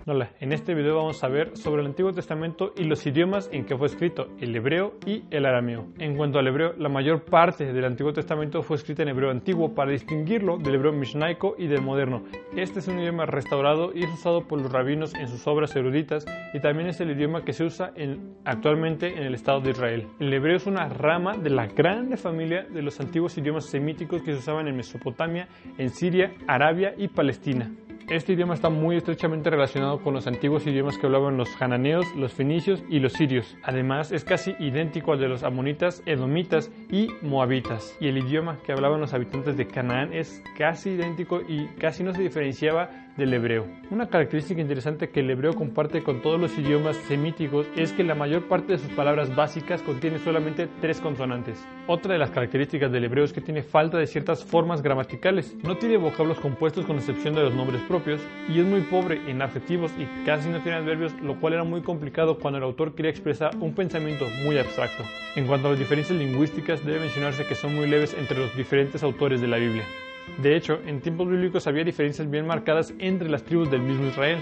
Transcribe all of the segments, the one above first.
Hola, en este video vamos a ver sobre el Antiguo Testamento y los idiomas en que fue escrito, el hebreo y el arameo. En cuanto al hebreo, la mayor parte del Antiguo Testamento fue escrita en hebreo antiguo para distinguirlo del hebreo mishnaico y del moderno. Este es un idioma restaurado y es usado por los rabinos en sus obras eruditas y también es el idioma que se usa actualmente en el Estado de Israel. El hebreo es una rama de la grande familia de los antiguos idiomas semíticos que se usaban en Mesopotamia, en Siria, Arabia y Palestina. Este idioma está muy estrechamente relacionado con los antiguos idiomas que hablaban los cananeos, los fenicios y los sirios. Además, es casi idéntico al de los amonitas, edomitas y moabitas. Y el idioma que hablaban los habitantes de Canaán es casi idéntico y casi no se diferenciaba del hebreo. Una característica interesante que el hebreo comparte con todos los idiomas semíticos es que la mayor parte de sus palabras básicas contiene solamente 3 consonantes. Otra de las características del hebreo es que tiene falta de ciertas formas gramaticales. No tiene vocablos compuestos con excepción de los nombres propios y es muy pobre en adjetivos y casi no tiene adverbios, lo cual era muy complicado cuando el autor quería expresar un pensamiento muy abstracto. En cuanto a las diferencias lingüísticas, debe mencionarse que son muy leves entre los diferentes autores de la Biblia. De hecho, en tiempos bíblicos había diferencias bien marcadas entre las tribus del mismo Israel.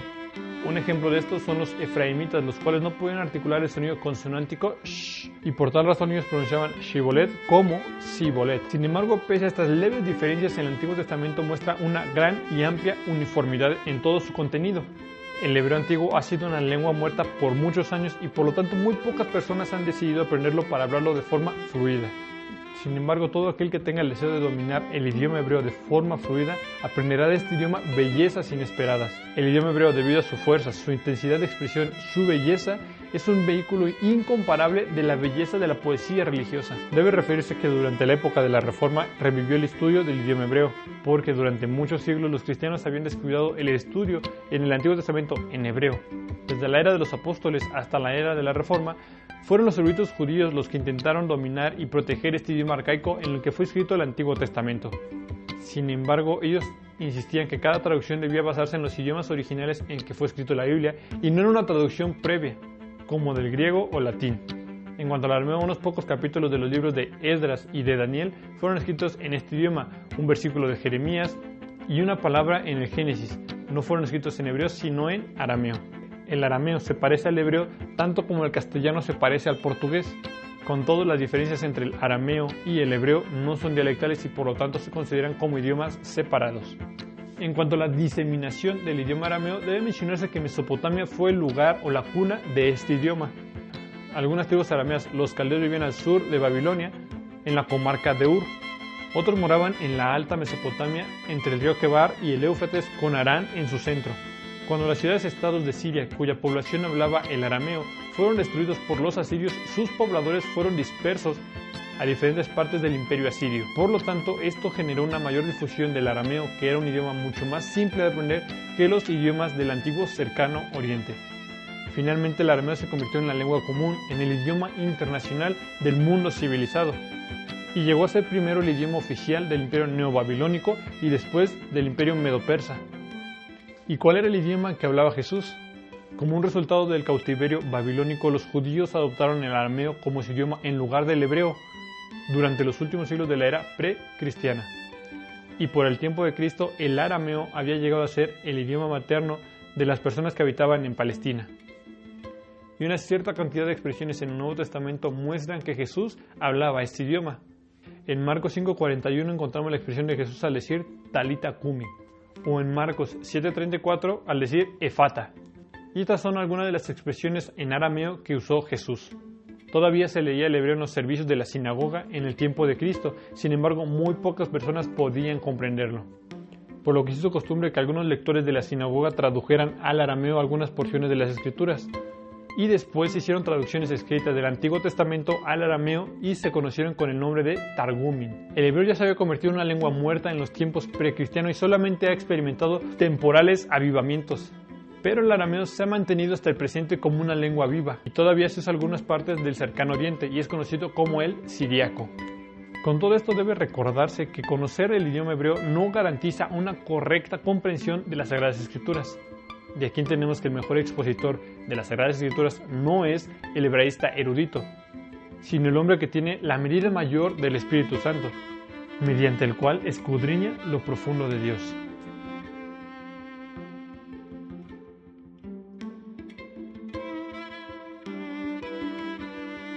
Un ejemplo de esto son los efraimitas, los cuales no podían articular el sonido consonántico sh, y por tal razón ellos pronunciaban shibolet como sibolet. Sin embargo, pese a estas leves diferencias, el Antiguo Testamento muestra una gran y amplia uniformidad en todo su contenido. El hebreo antiguo ha sido una lengua muerta por muchos años y por lo tanto muy pocas personas han decidido aprenderlo para hablarlo de forma fluida. Sin embargo, todo aquel que tenga el deseo de dominar el idioma hebreo de forma fluida aprenderá de este idioma bellezas inesperadas. El idioma hebreo, debido a su fuerza, su intensidad de expresión, su belleza, es un vehículo incomparable de la belleza de la poesía religiosa. Debe referirse que durante la época de la Reforma revivió el estudio del idioma hebreo, porque durante muchos siglos los cristianos habían descuidado el estudio en el Antiguo Testamento en hebreo. Desde la era de los apóstoles hasta la era de la Reforma, fueron los eruditos judíos los que intentaron dominar y proteger este idioma arcaico en el que fue escrito el Antiguo Testamento. Sin embargo, ellos insistían que cada traducción debía basarse en los idiomas originales en que fue escrito la Biblia y no en una traducción previa, como del griego o latín. En cuanto al arameo, unos pocos capítulos de los libros de Esdras y de Daniel fueron escritos en este idioma, un versículo de Jeremías y una palabra en el Génesis. No fueron escritos en hebreo, sino en arameo. El arameo se parece al hebreo tanto como el castellano se parece al portugués. Con todo, las diferencias entre el arameo y el hebreo no son dialectales y por lo tanto se consideran como idiomas separados. En cuanto a la diseminación del idioma arameo, debe mencionarse que Mesopotamia fue el lugar o la cuna de este idioma. Algunas tribus arameas, los caldeos, vivían al sur de Babilonia, en la comarca de Ur. Otros moraban en la alta Mesopotamia, entre el río Quebar y el Éufrates, con Harán en su centro. Cuando las ciudades-estados de Siria, cuya población hablaba el arameo, fueron destruidos por los asirios, sus pobladores fueron dispersos a diferentes partes del imperio asirio. Por lo tanto, esto generó una mayor difusión del arameo, que era un idioma mucho más simple de aprender que los idiomas del antiguo cercano oriente. Finalmente, el arameo se convirtió en la lengua común, en el idioma internacional del mundo civilizado, y llegó a ser primero el idioma oficial del imperio neobabilónico y después del imperio medo-persa. ¿Y cuál era el idioma que hablaba Jesús? Como un resultado del cautiverio babilónico, los judíos adoptaron el arameo como su idioma en lugar del hebreo durante los últimos siglos de la era pre-cristiana. Y por el tiempo de Cristo, el arameo había llegado a ser el idioma materno de las personas que habitaban en Palestina. Y una cierta cantidad de expresiones en el Nuevo Testamento muestran que Jesús hablaba este idioma. En Marcos 5:41 encontramos la expresión de Jesús al decir Talita Cumi, o en Marcos 7:34 al decir Efata. Y estas son algunas de las expresiones en arameo que usó Jesús. Todavía se leía el hebreo en los servicios de la sinagoga en el tiempo de Cristo, sin embargo muy pocas personas podían comprenderlo. Por lo que se hizo costumbre que algunos lectores de la sinagoga tradujeran al arameo algunas porciones de las escrituras. Y después se hicieron traducciones escritas del Antiguo Testamento al arameo y se conocieron con el nombre de Targumin. El hebreo ya se había convertido en una lengua muerta en los tiempos precristianos y solamente ha experimentado temporales avivamientos. Pero el arameo se ha mantenido hasta el presente como una lengua viva y todavía se usa en algunas partes del cercano oriente y es conocido como el siríaco. Con todo esto debe recordarse que conocer el idioma hebreo no garantiza una correcta comprensión de las Sagradas Escrituras. Y aquí entendemos que el mejor expositor de las Sagradas Escrituras no es el hebraísta erudito, sino el hombre que tiene la medida mayor del Espíritu Santo, mediante el cual escudriña lo profundo de Dios.